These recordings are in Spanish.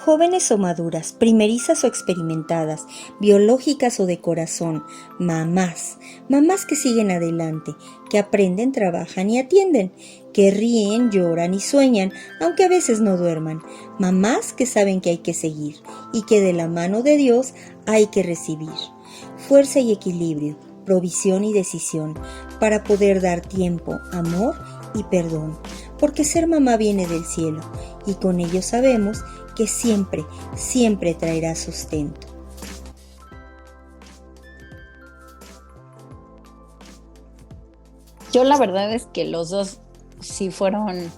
Jóvenes o maduras, primerizas o experimentadas, biológicas o de corazón, mamás, mamás que siguen adelante, que aprenden, trabajan y atienden, que ríen, lloran y sueñan, aunque a veces no duerman, mamás que saben que hay que seguir y que de la mano de Dios hay que recibir. Fuerza y equilibrio, provisión y decisión, para poder dar tiempo, amor y perdón, porque ser mamá viene del cielo y con ello sabemos que siempre, siempre traerá sustento. Yo la verdad es que los dos sí fueron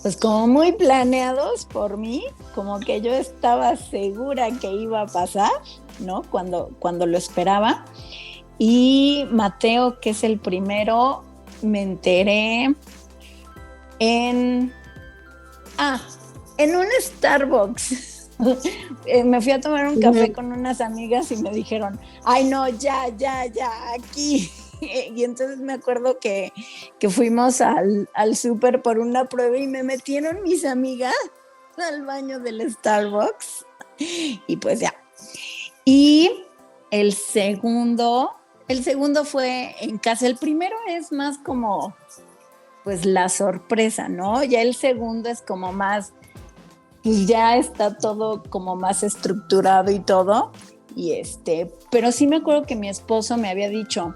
pues como muy planeados por mí, como que yo estaba segura que iba a pasar, ¿no? Cuando lo esperaba. Y Mateo, que es el primero, me enteré en en un Starbucks. Me fui a tomar un café con unas amigas y me dijeron, ay no, ya, aquí. Y entonces me acuerdo que fuimos al súper por una prueba y me metieron mis amigas al baño del Starbucks. Y pues ya. Y el segundo, el segundo fue en casa. El primero es más como, pues la sorpresa, ¿no? Ya el segundo es como más, pues ya está todo como más estructurado y todo. Pero sí me acuerdo que mi esposo me había dicho,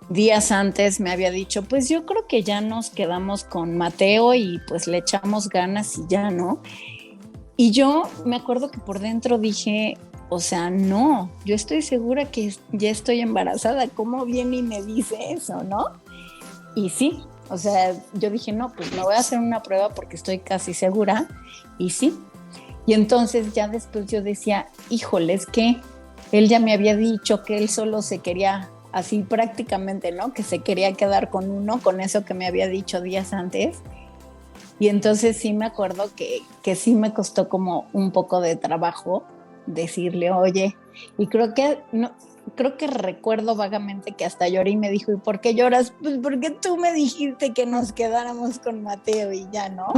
días antes me había dicho, pues yo creo que ya nos quedamos con Mateo y pues le echamos ganas y ya, ¿no? Y yo me acuerdo que por dentro dije, o sea, no, yo estoy segura que ya estoy embarazada, ¿cómo viene y me dice eso, no? Y sí, o sea, yo dije, no, pues me voy a hacer una prueba porque estoy casi segura, y sí. Y entonces ya después yo decía, híjole, es que él ya me había dicho que él solo se quería, así prácticamente, ¿no? Que se quería quedar con uno, con eso que me había dicho días antes. Y entonces sí me acuerdo que sí me costó como un poco de trabajo decirle, oye, y creo que recuerdo vagamente que hasta lloré y me dijo, ¿y por qué lloras? Pues porque tú me dijiste que nos quedáramos con Mateo y ya, ¿no?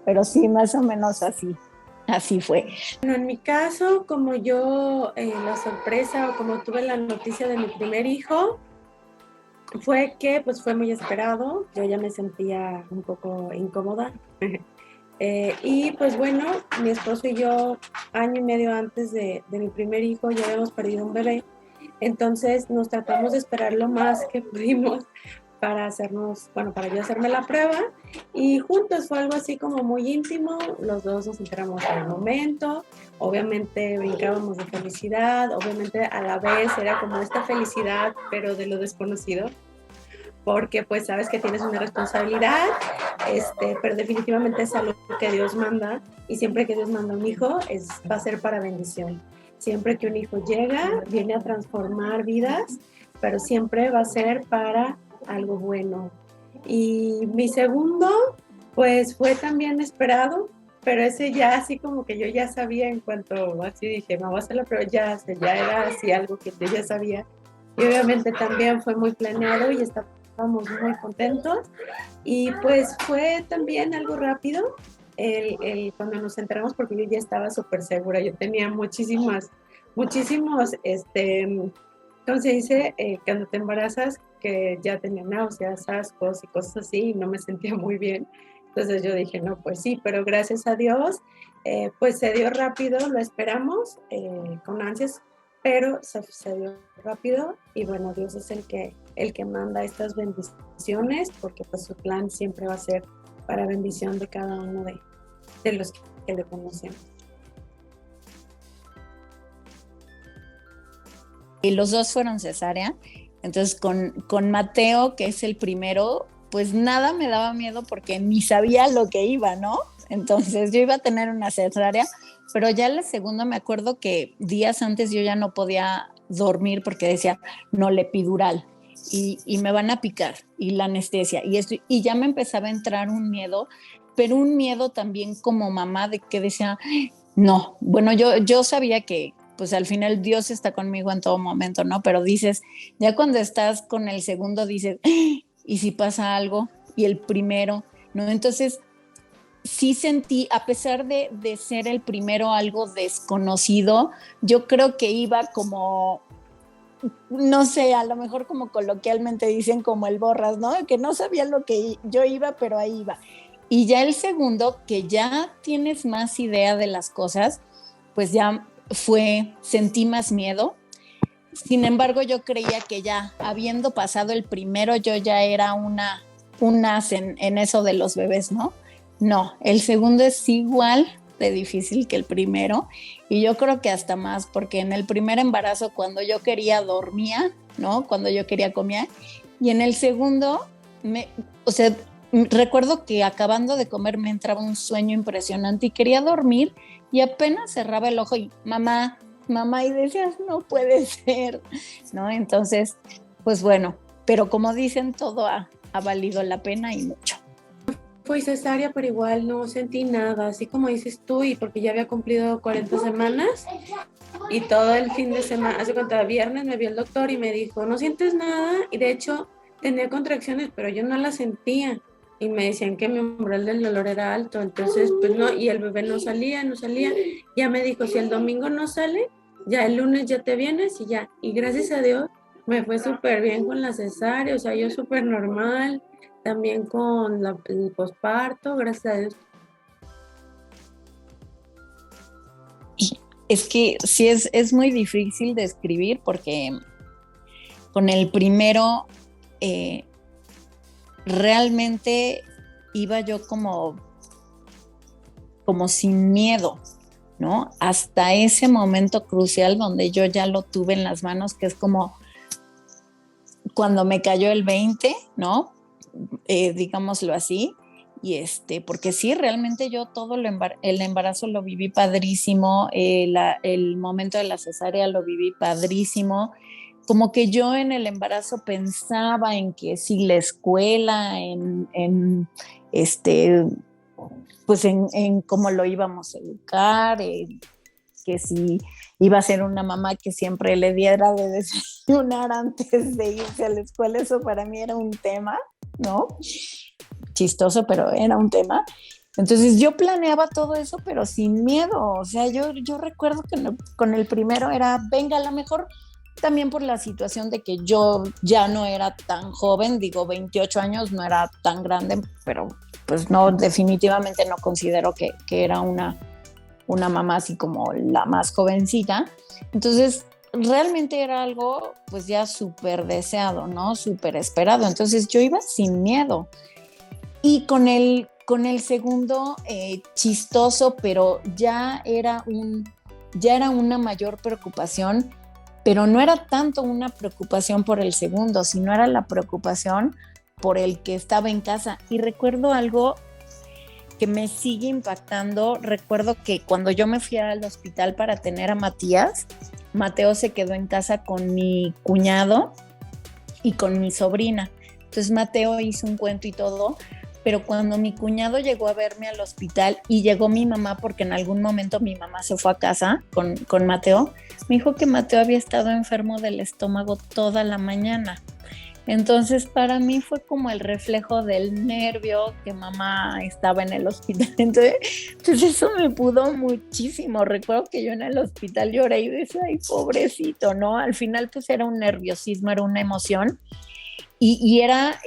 Pero sí, más o menos así fue. Bueno, en mi caso, como yo la sorpresa o como tuve la noticia de mi primer hijo, fue que pues fue muy esperado, yo ya me sentía un poco incómoda. Y pues bueno, mi esposo y yo, año y medio antes de mi primer hijo, ya habíamos perdido un bebé, entonces nos tratamos de esperar lo más que pudimos para hacernos, bueno, para yo hacerme la prueba, y juntos fue algo así como muy íntimo, los dos nos enteramos en el momento, obviamente brincábamos de felicidad, obviamente a la vez era como esta felicidad, pero de lo desconocido, porque pues sabes que tienes una responsabilidad, pero definitivamente es algo que Dios manda, y siempre que Dios manda un hijo va a ser para bendición. Siempre que un hijo llega, viene a transformar vidas, pero siempre va a ser para algo bueno. Y mi segundo, pues fue también esperado, pero ese ya así como que yo ya sabía en cuanto, así dije, me voy a hacer la prueba, ya era así algo que yo ya sabía. Y obviamente también fue muy planeado y estábamos muy contentos. Y pues fue también algo rápido cuando nos enteramos, porque yo ya estaba súper segura, yo tenía muchísimos, ¿cómo se dice? Cuando te embarazas, que ya tenía náuseas, ascos y cosas así, y no me sentía muy bien. Entonces yo dije, no, pues sí, pero gracias a Dios, pues se dio rápido, lo esperamos con ansias, pero se dio rápido, y bueno, Dios es el que manda estas bendiciones, porque pues su plan siempre va a ser para bendición de cada uno de los que le conocemos. Y los dos fueron cesárea, entonces con Mateo, que es el primero, pues nada me daba miedo porque ni sabía lo que iba, ¿no? Entonces yo iba a tener una cesárea, pero ya la segunda me acuerdo que días antes yo ya no podía dormir porque decía, no, le epidural y me van a picar y la anestesia y ya me empezaba a entrar un miedo, pero un miedo también como mamá de que decía, no, bueno, yo sabía que pues al final Dios está conmigo en todo momento, ¿no? Pero dices, ya cuando estás con el segundo dices, ¿y si pasa algo? Y el primero, ¿no? Entonces sí sentí, a pesar de ser el primero algo desconocido, yo creo que iba como, no sé, a lo mejor como coloquialmente dicen como el borras, ¿no? Que no sabía lo que yo iba, pero ahí iba. Y ya el segundo, que ya tienes más idea de las cosas, pues ya sentí más miedo. Sin embargo, yo creía que ya habiendo pasado el primero, yo ya era un as en eso de los bebés, ¿no? No, el segundo es igual de difícil que el primero y yo creo que hasta más, porque en el primer embarazo cuando yo quería dormía, ¿no? Cuando yo quería comía, y en el segundo, o sea, recuerdo que acabando de comer me entraba un sueño impresionante y quería dormir y apenas cerraba el ojo y mamá, y decías, no puede ser, ¿no? Entonces, pues bueno, pero como dicen, todo ha valido la pena y mucho. Fui cesárea, pero igual no sentí nada, así como dices tú, y porque ya había cumplido 40 semanas y todo el fin de semana, hace cuenta, viernes me vio el doctor y me dijo, no sientes nada, y de hecho tenía contracciones, pero yo no las sentía, y me decían que mi umbral del dolor era alto, entonces pues no, y el bebé no salía, ya me dijo, si el domingo no sale, ya el lunes ya te vienes y ya, y gracias a Dios me fue súper bien con la cesárea, o sea, yo súper normal, también con el posparto, gracias a Dios. Y es que sí es muy difícil de escribir porque con el primero realmente iba yo como sin miedo, ¿no? Hasta ese momento crucial donde yo ya lo tuve en las manos, que es como cuando me cayó el 20, ¿no? Digámoslo así, y porque sí, realmente yo todo el embarazo lo viví padrísimo, el momento de la cesárea lo viví padrísimo, como que yo en el embarazo pensaba en que sí, la escuela, pues en cómo lo íbamos a educar, que si iba a ser una mamá que siempre le diera de desayunar antes de irse a la escuela, eso para mí era un tema, ¿no? Chistoso, pero era un tema. Entonces yo planeaba todo eso, pero sin miedo. O sea, yo recuerdo que con el primero era, venga, a lo mejor también por la situación de que yo ya no era tan joven, digo, 28 años, no era tan grande, pero pues no, definitivamente no considero que era una mamá así como la más jovencita. Entonces, realmente era algo pues ya súper deseado, ¿no? Súper esperado. Entonces yo iba sin miedo. Y con el segundo, chistoso, pero ya era una mayor preocupación, pero no era tanto una preocupación por el segundo, sino era la preocupación por el que estaba en casa. Y recuerdo algo que me sigue impactando. Recuerdo que cuando yo me fui al hospital para tener a Matías, Mateo se quedó en casa con mi cuñado y con mi sobrina. Entonces Mateo hizo un cuento y todo, pero cuando mi cuñado llegó a verme al hospital y llegó mi mamá, porque en algún momento mi mamá se fue a casa con Mateo, me dijo que Mateo había estado enfermo del estómago toda la mañana. Entonces para mí fue como el reflejo del nervio que mamá estaba en el hospital. Entonces eso me pudo muchísimo. Recuerdo que yo en el hospital lloré y decía, ay, pobrecito, ¿no? Al final pues era un nerviosismo, era una emoción y era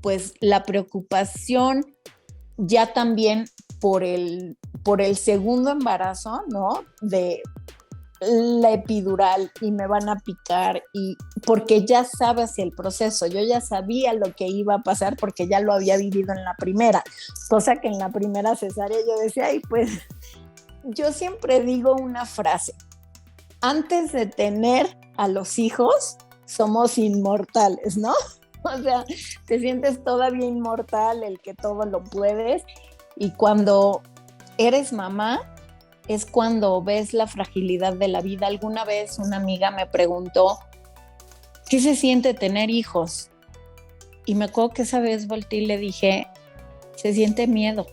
pues la preocupación ya también por el segundo embarazo, ¿no? De la epidural y me van a picar, y porque ya sabes el proceso, yo ya sabía lo que iba a pasar porque ya lo había vivido en la primera, cosa que en la primera cesárea yo decía, ay, pues yo siempre digo una frase, antes de tener a los hijos somos inmortales, ¿no? O sea, te sientes todavía inmortal, el que todo lo puedes, y cuando eres mamá es cuando ves la fragilidad de la vida. Alguna vez una amiga me preguntó, ¿qué se siente tener hijos? Y me acuerdo que esa vez volteé y le dije, se siente miedo.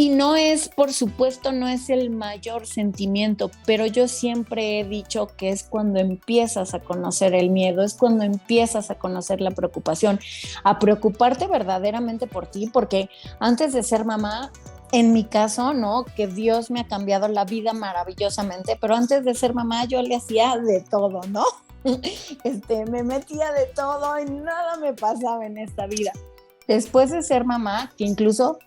Y no es, por supuesto, no es el mayor sentimiento, pero yo siempre he dicho que es cuando empiezas a conocer el miedo, es cuando empiezas a conocer la preocupación, a preocuparte verdaderamente por ti, porque antes de ser mamá, en mi caso, ¿no? Que Dios me ha cambiado la vida maravillosamente, pero antes de ser mamá yo le hacía de todo, ¿no? Me metía de todo y nada me pasaba en esta vida. Después de ser mamá, que incluso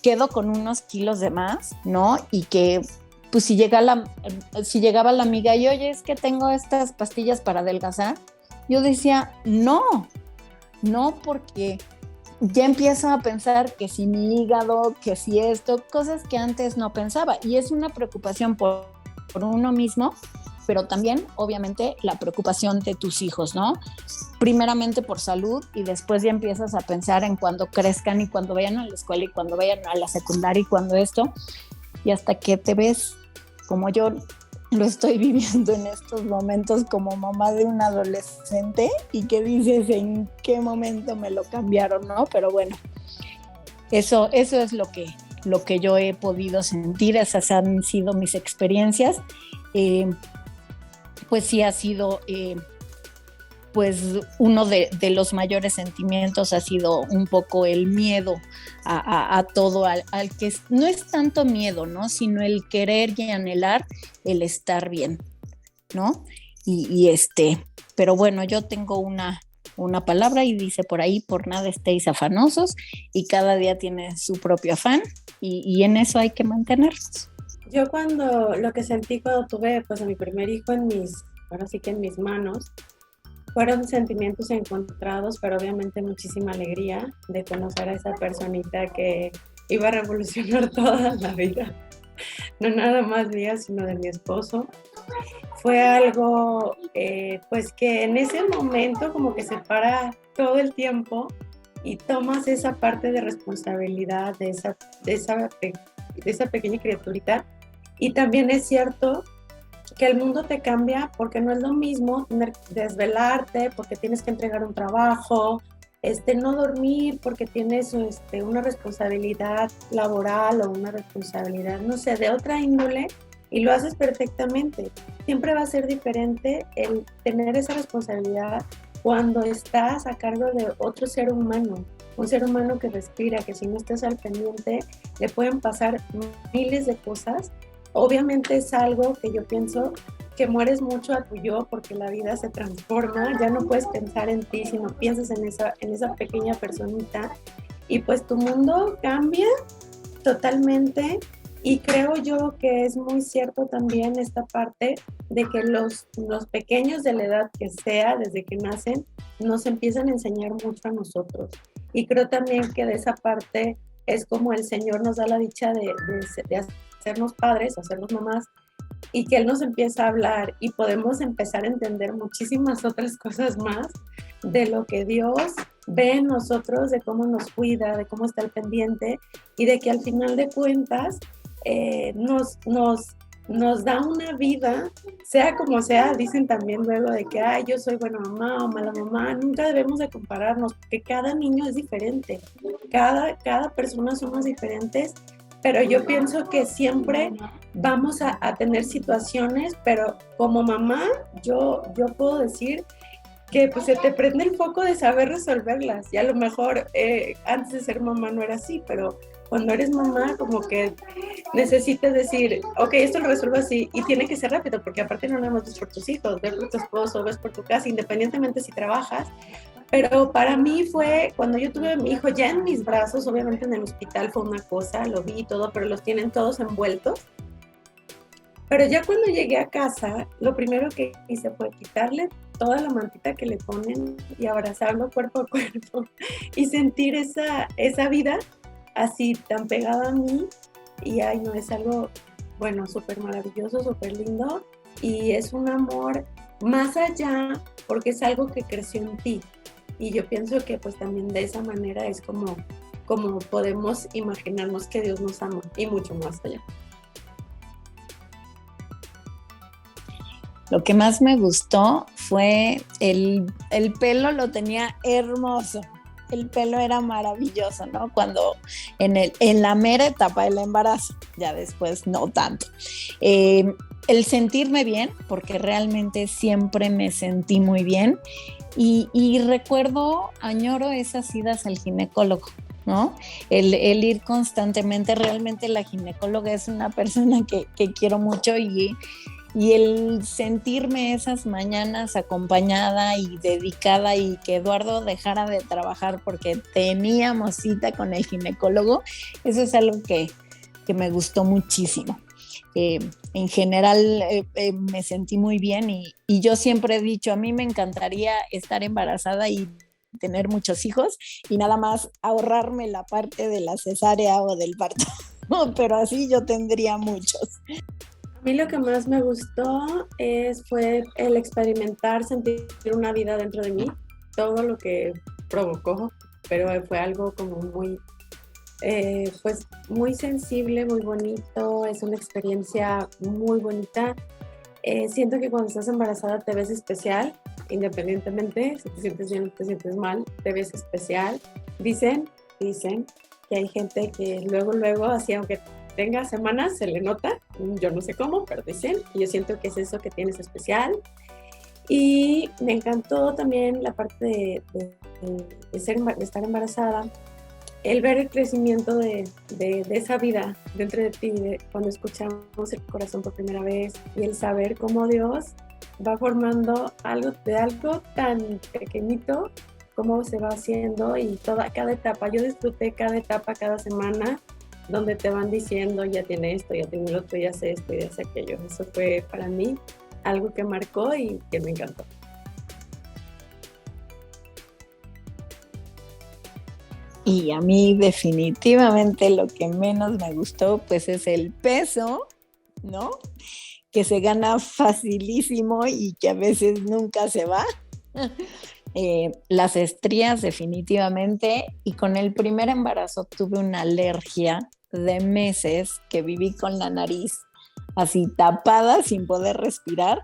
quedo con unos kilos de más, ¿no? Y que, pues, si llegaba la amiga y, oye, es que tengo estas pastillas para adelgazar, yo decía, no, porque ya empiezo a pensar que si mi hígado, que si esto, cosas que antes no pensaba. Y es una preocupación por uno mismo, pero también, obviamente, la preocupación de tus hijos, ¿no? Primeramente por salud y después ya empiezas a pensar en cuando crezcan y cuando vayan a la escuela y cuando vayan a la secundaria y cuando esto, y hasta que te ves como yo lo estoy viviendo en estos momentos como mamá de un adolescente y que dices en qué momento me lo cambiaron, ¿no? Pero bueno, eso es lo que yo he podido sentir, esas han sido mis experiencias. Pues sí ha sido, pues uno de los mayores sentimientos ha sido un poco el miedo a todo, al que no es tanto miedo, ¿no? Sino el querer y anhelar el estar bien, ¿no? Pero bueno, yo tengo una palabra y dice por ahí, por nada estéis afanosos, y cada día tiene su propio afán y en eso hay que mantenernos. Yo lo que sentí cuando tuve pues a mi primer hijo ahora sí que en mis manos, fueron sentimientos encontrados, pero obviamente muchísima alegría de conocer a esa personita que iba a revolucionar toda la vida, no nada más mía, sino de mi esposo. Fue algo pues que en ese momento como que se para todo el tiempo y tomas esa parte de responsabilidad de esa pequeña criaturita. Y también es cierto que el mundo te cambia porque no es lo mismo desvelarte porque tienes que entregar un trabajo, no dormir porque tienes una responsabilidad laboral o una responsabilidad, no sé, de otra índole, y lo haces perfectamente. Siempre va a ser diferente el tener esa responsabilidad cuando estás a cargo de otro ser humano, un ser humano que respira, que si no estás al pendiente le pueden pasar miles de cosas. Obviamente es algo que yo pienso que mueres mucho a tu yo porque la vida se transforma, ya no puedes pensar en ti, sino piensas en esa pequeña personita y pues tu mundo cambia totalmente. Y creo yo que es muy cierto también esta parte de que los pequeños de la edad que sea, desde que nacen, nos empiezan a enseñar mucho a nosotros. Y creo también que de esa parte es como el Señor nos da la dicha de hacernos padres, hacernos mamás, y que Él nos empieza a hablar y podemos empezar a entender muchísimas otras cosas más de lo que Dios ve en nosotros, de cómo nos cuida, de cómo está al pendiente y de que al final de cuentas nos da una vida, sea como sea. Dicen también luego de que yo soy buena mamá o mala mamá. Nunca debemos de compararnos porque cada niño es diferente, cada persona somos diferentes. Pero yo pienso que siempre vamos a tener situaciones, pero como mamá yo puedo decir que pues se te prende el foco de saber resolverlas. Y a lo mejor antes de ser mamá no era así, pero cuando eres mamá como que necesitas decir, ok, esto lo resuelvo así, y tiene que ser rápido, porque aparte no nada más ves por tus hijos, ves por tu esposo, ves por tu casa, independientemente si trabajas. Pero para mí fue, cuando yo tuve a mi hijo ya en mis brazos, obviamente en el hospital fue una cosa, lo vi y todo, pero los tienen todos envueltos. Pero ya cuando llegué a casa, lo primero que hice fue quitarle toda la mantita que le ponen y abrazarlo cuerpo a cuerpo y sentir esa vida así tan pegada a mí. Y no, es algo, bueno, súper maravilloso, súper lindo, y es un amor más allá porque es algo que creció en ti. Y yo pienso que pues también de esa manera es como podemos imaginarnos que Dios nos ama, y mucho más allá. Lo que más me gustó fue el pelo, lo tenía hermoso, el pelo era maravilloso, ¿no? Cuando en la mera etapa del embarazo, ya después no tanto. El sentirme bien, porque realmente siempre me sentí muy bien, y recuerdo, añoro esas idas al ginecólogo, ¿no? El ir constantemente, realmente la ginecóloga es una persona que quiero mucho y el sentirme esas mañanas acompañada y dedicada y que Eduardo dejara de trabajar porque teníamos cita con el ginecólogo, eso es algo que me gustó muchísimo. En general me sentí muy bien y yo siempre he dicho, a mí me encantaría estar embarazada y tener muchos hijos y nada más ahorrarme la parte de la cesárea o del parto, pero así yo tendría muchos. A mí lo que más me gustó fue el experimentar, sentir una vida dentro de mí, todo lo que provocó, pero fue algo como muy, pues muy sensible, muy bonito, es una experiencia muy bonita. Siento que cuando estás embarazada te ves especial, independientemente si te sientes bien o te sientes mal, te ves especial. Dicen que hay gente que luego, así aunque tenga semanas, se le nota, yo no sé cómo, pero dicen, y yo siento que es eso que tienes especial. Y me encantó también la parte de estar embarazada, el ver el crecimiento de esa vida dentro de ti, cuando escuchamos el corazón por primera vez, y el saber cómo Dios va formando algo tan pequeñito, cómo se va haciendo y cada etapa. Yo disfruté cada etapa, cada semana, donde te van diciendo, ya tiene esto, ya tiene lo otro, ya hace esto, ya hace aquello. Eso fue para mí algo que marcó y que me encantó. Y a mí definitivamente lo que menos me gustó pues es el peso, ¿no? Que se gana facilísimo y que a veces nunca se va. Las estrías definitivamente, y con el primer embarazo tuve una alergia de meses que viví con la nariz así tapada sin poder respirar,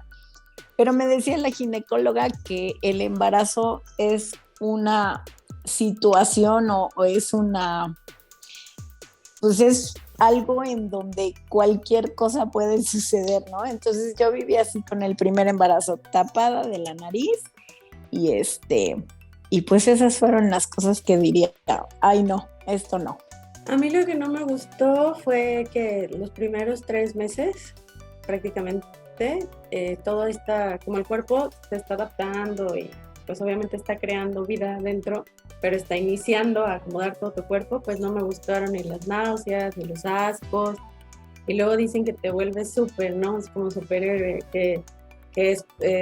pero me decía la ginecóloga que el embarazo es una situación o es pues es algo en donde cualquier cosa puede suceder, ¿no? Entonces yo viví así con el primer embarazo, tapada de la nariz y pues esas fueron las cosas que diría, ay no, esto no. A mí lo que no me gustó fue que los primeros 3 meses prácticamente todo está, como el cuerpo se está adaptando y pues obviamente está creando vida dentro, pero está iniciando a acomodar todo tu cuerpo, pues no me gustaron ni las náuseas, ni los ascos, y luego dicen que te vuelves súper, ¿no? Es como superhéroe, que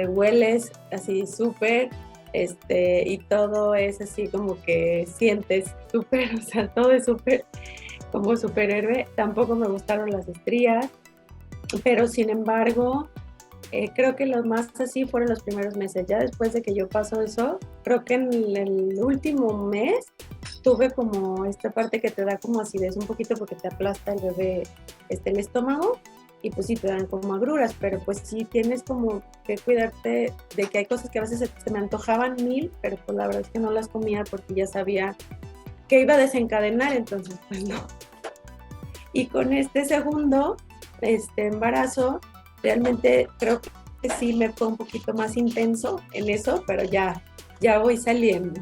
hueles así súper, y todo es así como que sientes súper, o sea, todo es súper, como superhéroe. Tampoco me gustaron las estrías, pero sin embargo, creo que lo más así fueron los primeros meses. Ya después de que yo paso eso, creo que en el último mes tuve como esta parte que te da como acidez un poquito porque te aplasta el bebé el estómago y pues sí te dan como agruras, pero pues sí tienes como que cuidarte de que hay cosas que a veces se me antojaban mil, pero pues la verdad es que no las comía porque ya sabía que iba a desencadenar, entonces pues no. Y con este segundo embarazo, realmente creo que sí me fue un poquito más intenso en eso, pero ya voy saliendo.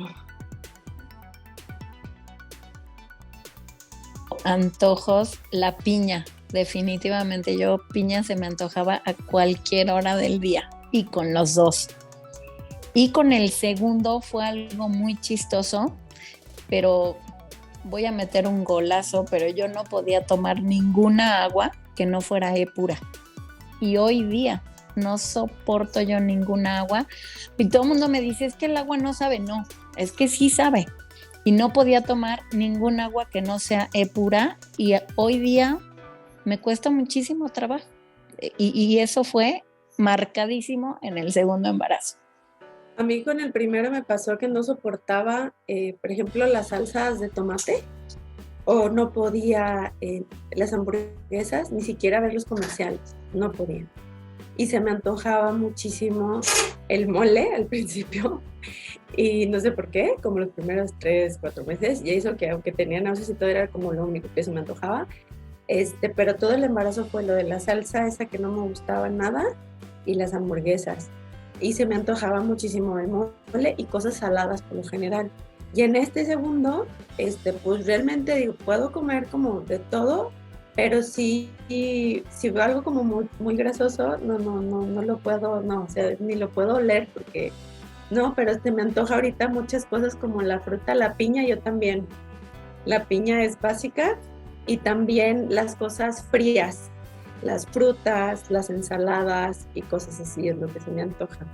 Antojos, la piña, definitivamente yo piña se me antojaba a cualquier hora del día y con los dos. Y con el segundo fue algo muy chistoso, pero voy a meter un golazo, pero yo no podía tomar ninguna agua que no fuera pura. Y hoy día no soporto yo ninguna agua. Y todo el mundo me dice, es que el agua no sabe. No, es que sí sabe. Y no podía tomar ningún agua que no sea pura. Y hoy día me cuesta muchísimo trabajo. Y eso fue marcadísimo en el segundo embarazo. A mí con el primero me pasó que no soportaba, por ejemplo, las salsas de tomate. O no podía las hamburguesas, ni siquiera ver los comerciales, no podía. y se me antojaba muchísimo el mole al principio y no sé por qué, como los primeros 3-4 meses, y eso que aunque tenía náuseas y todo era como lo único que se me antojaba, pero todo el embarazo fue lo de la salsa esa que no me gustaba nada y las hamburguesas, y se me antojaba muchísimo el mole y cosas saladas por lo general. Y en este segundo, pues realmente digo, puedo comer como de todo, pero sí, si veo algo como muy, muy grasoso, no lo puedo, no, o sea, ni lo puedo oler porque, no, pero me antoja ahorita muchas cosas como la fruta, la piña, yo también. La piña es básica y también las cosas frías, las frutas, las ensaladas y cosas así es lo que se me antoja.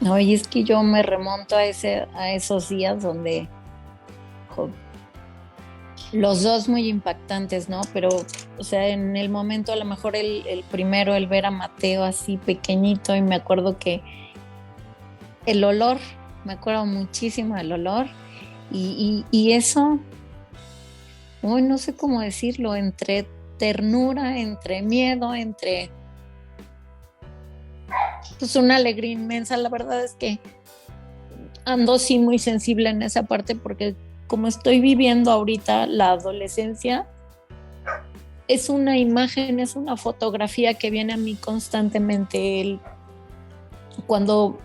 No, y es que yo me remonto a esos días donde jo, los dos muy impactantes, ¿no? Pero, o sea, en el momento a lo mejor el primero, el ver a Mateo así pequeñito, y me acuerdo que el olor, me acuerdo muchísimo del olor, y eso, uy, no sé cómo decirlo, entre ternura, entre miedo, entre pues una alegría inmensa. La verdad es que ando sí muy sensible en esa parte porque como estoy viviendo ahorita la adolescencia, es una imagen, es una fotografía que viene a mí constantemente. Cuando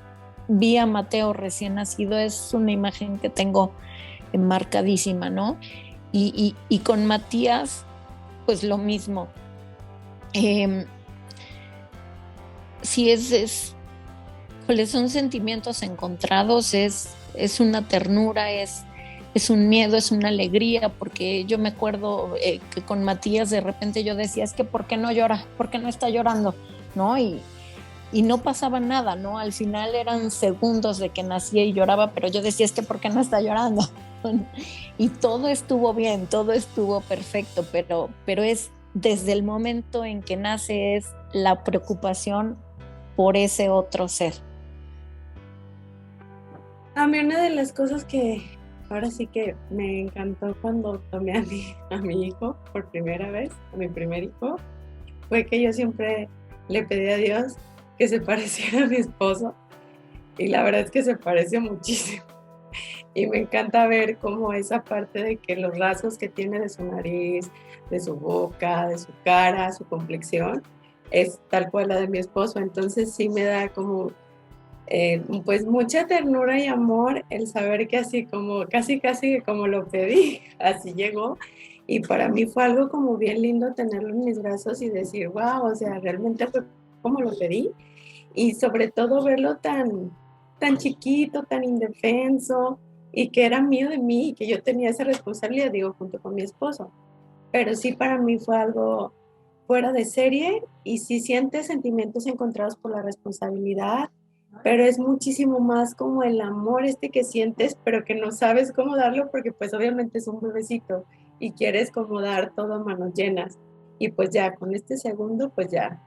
vi a Mateo recién nacido, es una imagen que tengo marcadísima, ¿no? Y con Matías, pues lo mismo. Sí, son sentimientos encontrados, es una ternura, es un miedo, es una alegría, porque yo me acuerdo que con Matías de repente yo decía, es que ¿por qué no llora? ¿Por qué no está llorando? ¿No? Y no pasaba nada, ¿no? Al final eran segundos de que nacía y lloraba, pero yo decía, es que ¿por qué no está llorando? Y todo estuvo bien, todo estuvo perfecto, pero es desde el momento en que nace es la preocupación por ese otro ser. A mí una de las cosas que ahora sí que me encantó cuando tomé a mi hijo por primera vez, a mi primer hijo, fue que yo siempre le pedí a Dios que se pareciera a mi esposo, y la verdad es que se parece muchísimo. Y me encanta ver cómo esa parte de que los rasgos que tiene de su nariz, de su boca, de su cara, su complexión, es tal cual la de mi esposo. Entonces sí me da como pues mucha ternura y amor el saber que así como casi como lo pedí, así llegó. Y para mí fue algo como bien lindo tenerlo en mis brazos y decir, wow, o sea, realmente fue como lo pedí. Y sobre todo verlo tan chiquito, tan indefenso, y que era mío de mí, y que yo tenía esa responsabilidad, digo, junto con mi esposo. Pero sí para mí fue algo fuera de serie, y sí sientes sentimientos encontrados por la responsabilidad, pero es muchísimo más como el amor que sientes, pero que no sabes cómo darlo, porque pues obviamente es un bebecito, y quieres como dar todo a manos llenas. Y pues ya, con este segundo, pues ya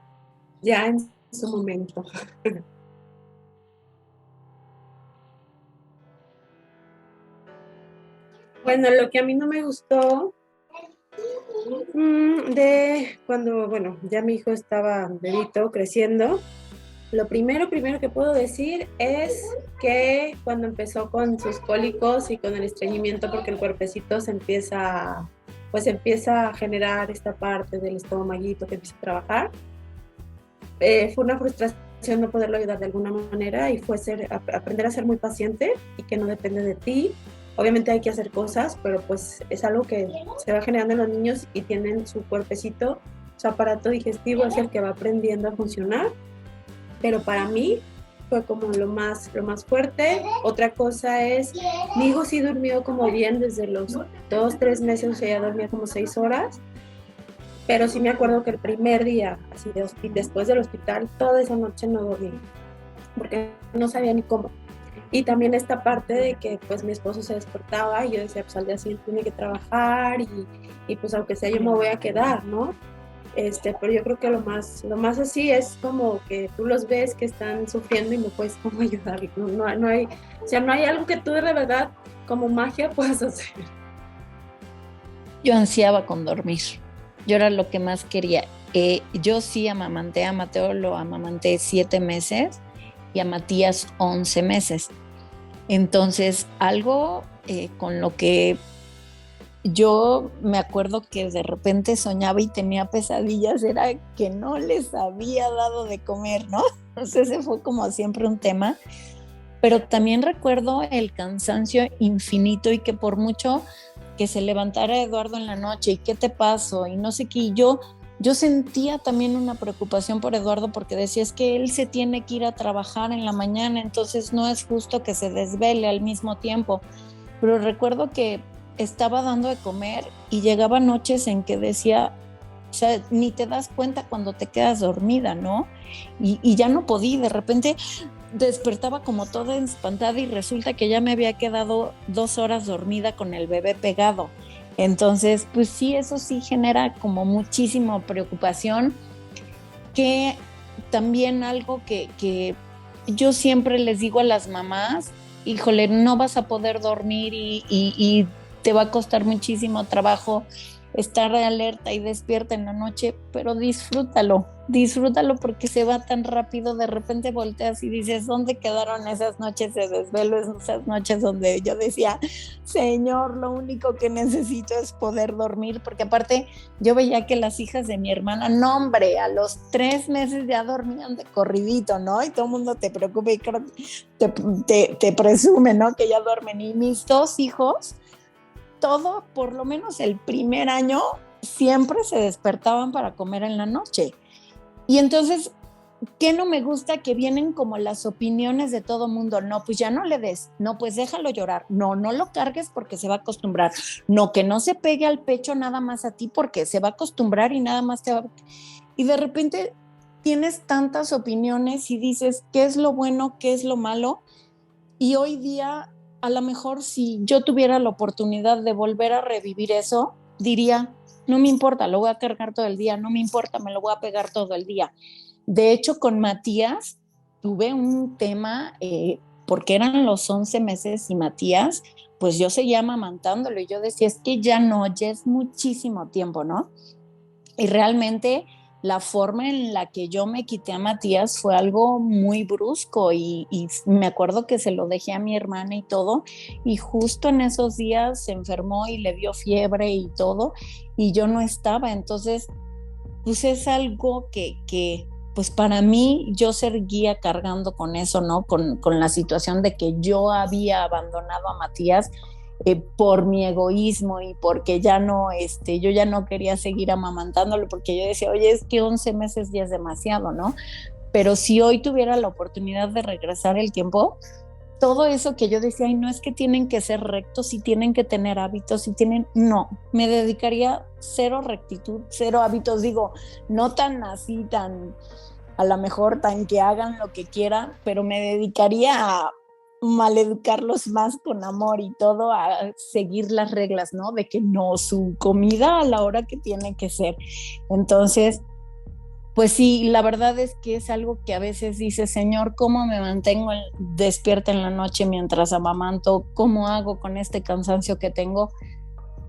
en su momento. Bueno, lo que a mí no me gustó de cuando, bueno, ya mi hijo estaba bebito, creciendo, lo primero que puedo decir es que cuando empezó con sus cólicos y con el estreñimiento, porque el cuerpecito pues empieza a generar esta parte del estomaguito que empieza a trabajar, fue una frustración no poderlo ayudar de alguna manera, y fue aprender a ser muy paciente y que no depende de ti. Obviamente hay que hacer cosas, pero pues es algo que se va generando en los niños y tienen su cuerpecito, su aparato digestivo es el que va aprendiendo a funcionar. Pero para mí fue como lo más fuerte. Otra cosa es, mi hijo sí durmió como bien desde los 2-3 meses, o sea, ya dormía como 6 horas, pero sí me acuerdo que el primer día, así después del hospital, toda esa noche no dormí, porque no sabía ni cómo. Y también esta parte de que pues mi esposo se despertaba y yo decía, pues al día siguiente tiene que trabajar, y pues aunque sea yo me voy a quedar, ¿no? Pero yo creo que lo más así es como que tú los ves que están sufriendo y no puedes como ayudarlos. No hay, o sea, no hay algo que tú de verdad como magia puedas hacer. Yo ansiaba con dormir. Yo era lo que más quería. Yo sí amamanté a Mateo, lo amamanté 7 meses y a Matías 11 meses. Entonces, algo con lo que yo me acuerdo que de repente soñaba y tenía pesadillas era que no les había dado de comer, ¿no? Entonces ese fue como siempre un tema. Pero también recuerdo el cansancio infinito y que por mucho que se levantara Eduardo en la noche y qué te pasó y no sé qué, y yo sentía también una preocupación por Eduardo porque decía es que él se tiene que ir a trabajar en la mañana, entonces no es justo que se desvele al mismo tiempo. Pero recuerdo que estaba dando de comer y llegaba noches en que decía, o sea, ni te das cuenta cuando te quedas dormida, ¿no? Y ya no podía, de repente despertaba como toda espantada y resulta que ya me había quedado 2 horas dormida con el bebé pegado. Entonces, pues sí, eso sí genera como muchísima preocupación, que también algo que yo siempre les digo a las mamás, híjole, no vas a poder dormir y te va a costar muchísimo trabajo estar alerta y despierta en la noche, pero disfrútalo porque se va tan rápido, de repente volteas y dices, ¿dónde quedaron esas noches de desvelo, esas noches donde yo decía, Señor, lo único que necesito es poder dormir? Porque aparte yo veía que las hijas de mi hermana, no hombre, a los 3 meses ya dormían de corridito, ¿no? Y todo el mundo te preocupa y creo que te presume, ¿no? Que ya duermen. Y mis 2 hijos, todo, por lo menos el primer año, siempre se despertaban para comer en la noche. Y entonces, ¿qué no me gusta? Que vienen como las opiniones de todo mundo. No, pues ya no le des. No, pues déjalo llorar. No, no lo cargues porque se va a acostumbrar. No, que no se pegue al pecho nada más a ti porque se va a acostumbrar y nada más te va... Y de repente tienes tantas opiniones y dices, ¿qué es lo bueno? ¿Qué es lo malo? Y hoy día, a lo mejor si yo tuviera la oportunidad de volver a revivir eso, diría, no me importa, lo voy a cargar todo el día, no me importa, me lo voy a pegar todo el día. De hecho, con Matías tuve un tema, porque eran los 11 meses y Matías, pues yo seguía amamantándolo y yo decía, es que ya no, ya es muchísimo tiempo, ¿no? Y realmente la forma en la que yo me quité a Matías fue algo muy brusco y me acuerdo que se lo dejé a mi hermana y todo, y justo en esos días se enfermó y le dio fiebre y todo, y yo no estaba. Entonces, pues es algo que pues para mí, yo seguía cargando con eso, ¿no? Con la situación de que yo había abandonado a Matías por mi egoísmo y porque ya no, yo ya no quería seguir amamantándolo, porque yo decía, oye, es que 11 meses ya es demasiado, ¿no? Pero si hoy tuviera la oportunidad de regresar el tiempo, todo eso que yo decía, ay, no es que tienen que ser rectos y tienen que tener hábitos y tienen, no, me dedicaría cero rectitud, cero hábitos, digo, no tan así, tan, a lo mejor tan que hagan lo que quieran, pero me dedicaría a maleducarlos más con amor y todo, a seguir las reglas, ¿no? De que no, su comida a la hora que tiene que ser. Entonces, pues sí, la verdad es que es algo que a veces dice, Señor, ¿cómo me mantengo despierta en la noche mientras amamanto? ¿Cómo hago con este cansancio que tengo?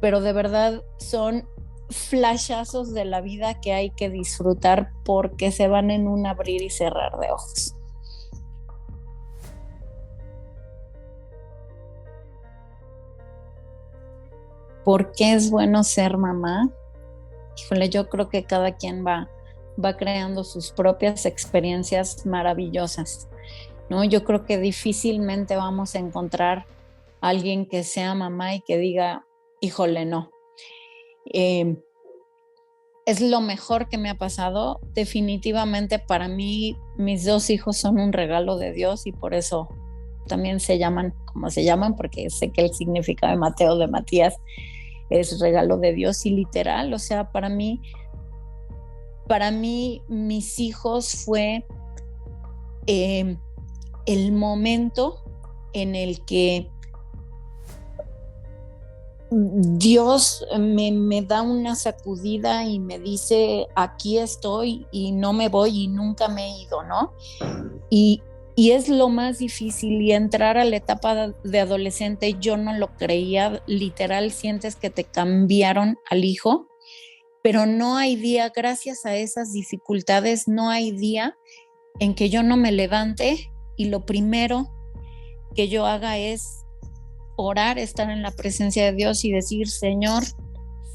Pero de verdad son flashazos de la vida que hay que disfrutar porque se van en un abrir y cerrar de ojos. ¿Por qué es bueno ser mamá? Híjole, yo creo que cada quien va creando sus propias experiencias maravillosas, ¿no? Yo creo que difícilmente vamos a encontrar a alguien que sea mamá y que diga, híjole, no. Es lo mejor que me ha pasado. Definitivamente para mí, mis 2 hijos son un regalo de Dios y por eso también se llaman como se llaman, porque sé que el significado de Mateo, de Matías, es regalo de Dios y literal, o sea, para mí mis hijos fue el momento en el que Dios me da una sacudida y me dice, aquí estoy y no me voy y nunca me he ido, ¿no? Y Y es lo más difícil, y entrar a la etapa de adolescente, yo no lo creía, literal sientes que te cambiaron al hijo, pero no hay día, gracias a esas dificultades, no hay día en que yo no me levante y lo primero que yo haga es orar, estar en la presencia de Dios y decir, Señor,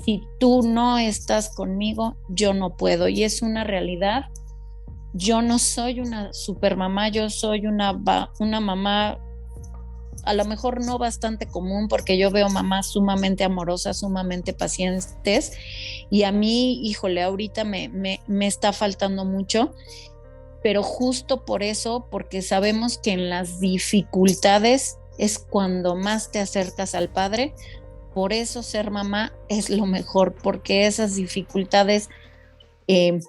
si tú no estás conmigo, yo no puedo. Y es una realidad. Yo no soy una supermamá, yo soy una mamá a lo mejor no bastante común, porque yo veo mamás sumamente amorosas, sumamente pacientes, y a mí, híjole, ahorita me está faltando mucho, pero justo por eso, porque sabemos que en las dificultades es cuando más te acercas al Padre. Por eso ser mamá es lo mejor, porque esas dificultades eh,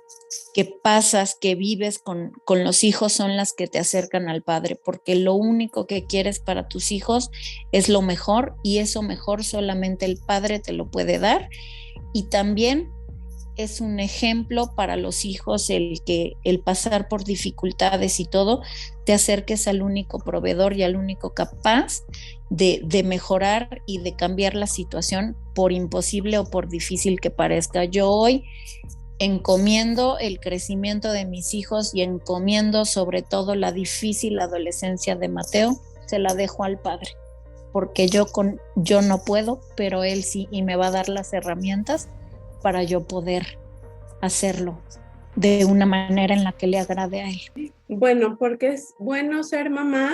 que pasas, que vives con los hijos son las que te acercan al Padre, porque lo único que quieres para tus hijos es lo mejor, y eso mejor solamente el Padre te lo puede dar. Y también es un ejemplo para los hijos el pasar por dificultades y todo, te acerques al único proveedor y al único capaz de mejorar y de cambiar la situación, por imposible o por difícil que parezca. Yo hoy encomiendo el crecimiento de mis hijos y encomiendo sobre todo la difícil adolescencia de Mateo, se la dejo al Padre, porque yo no puedo, pero Él sí, y me va a dar las herramientas para yo poder hacerlo de una manera en la que le agrade a Él. Bueno, porque es bueno ser mamá.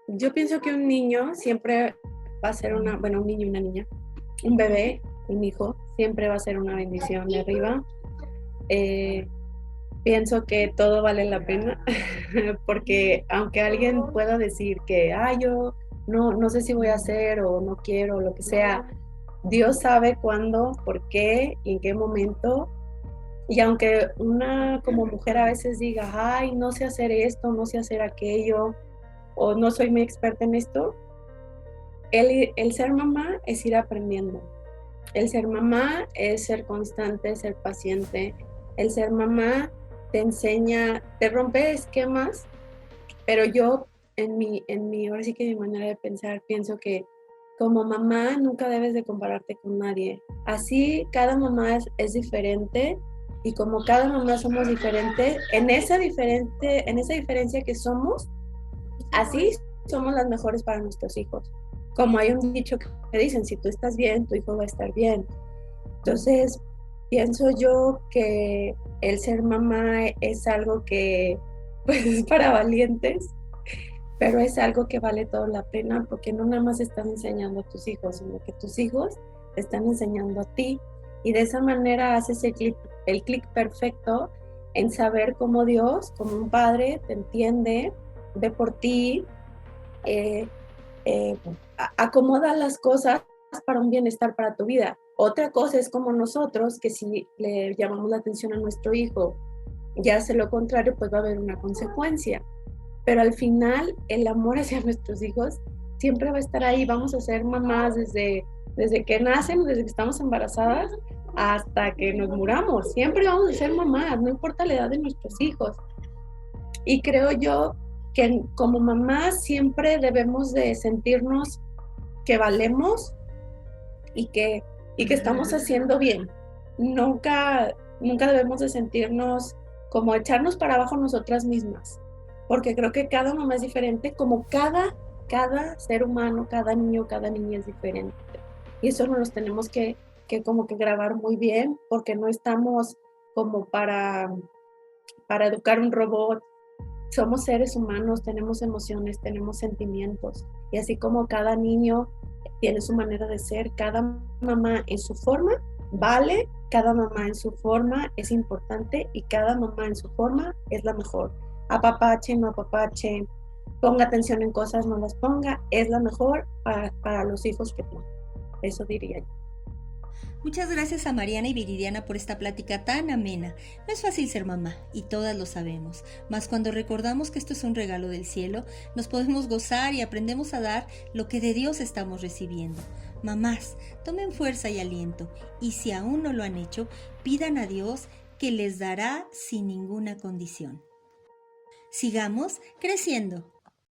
Yo pienso que un niño siempre va a ser un niño y una niña, un bebé, un hijo, siempre va a ser una bendición de arriba. Pienso que todo vale la pena, porque aunque alguien pueda decir que, yo no sé si voy a hacer o no quiero, o lo que sea, Dios sabe cuándo, por qué y en qué momento. Y aunque una como mujer a veces diga, no sé hacer esto, no sé hacer aquello, o no soy muy experta en esto, el ser mamá es ir aprendiendo. El ser mamá es ser constante, ser paciente. El ser mamá te enseña, te rompe esquemas, pero yo ahora sí que mi manera de pensar, pienso que como mamá nunca debes de compararte con nadie. Así cada mamá es diferente, y como cada mamá somos diferentes, en esa diferencia que somos, así somos las mejores para nuestros hijos. Como hay un dicho que dicen, si tú estás bien, tu hijo va a estar bien. Entonces, pienso yo que el ser mamá es algo que pues es para valientes, pero es algo que vale toda la pena, porque no nada más estás enseñando a tus hijos, sino que tus hijos te están enseñando a ti, y de esa manera haces el clic perfecto en saber cómo Dios, como un padre, te entiende, ve por ti, acomoda las cosas para un bienestar para tu vida. Otra cosa es como nosotros, que si le llamamos la atención a nuestro hijo y hace lo contrario, pues va a haber una consecuencia. Pero al final, el amor hacia nuestros hijos siempre va a estar ahí. Vamos a ser mamás desde que nacen, desde que estamos embarazadas, hasta que nos muramos. Siempre vamos a ser mamás, no importa la edad de nuestros hijos. Y creo yo que como mamás siempre debemos de sentirnos que valemos y que estamos haciendo bien. Nunca debemos de sentirnos como echarnos para abajo nosotras mismas, porque creo que cada mamá es diferente, como cada ser humano, cada niño, cada niña es diferente. Y eso nos los tenemos que como que grabar muy bien, porque no estamos como para educar un robot. Somos seres humanos, tenemos emociones, tenemos sentimientos, y así como cada niño tiene su manera de ser, cada mamá en su forma vale, cada mamá en su forma es importante, y cada mamá en su forma es la mejor. Apapache, no apapache, ponga atención en cosas, no las ponga, es la mejor para los hijos que tiene. Eso diría yo. Muchas gracias a Mariana y Viridiana por esta plática tan amena. No es fácil ser mamá, y todas lo sabemos, mas cuando recordamos que esto es un regalo del cielo, nos podemos gozar y aprendemos a dar lo que de Dios estamos recibiendo. Mamás, tomen fuerza y aliento, y si aún no lo han hecho, pidan a Dios, que les dará sin ninguna condición. Sigamos creciendo.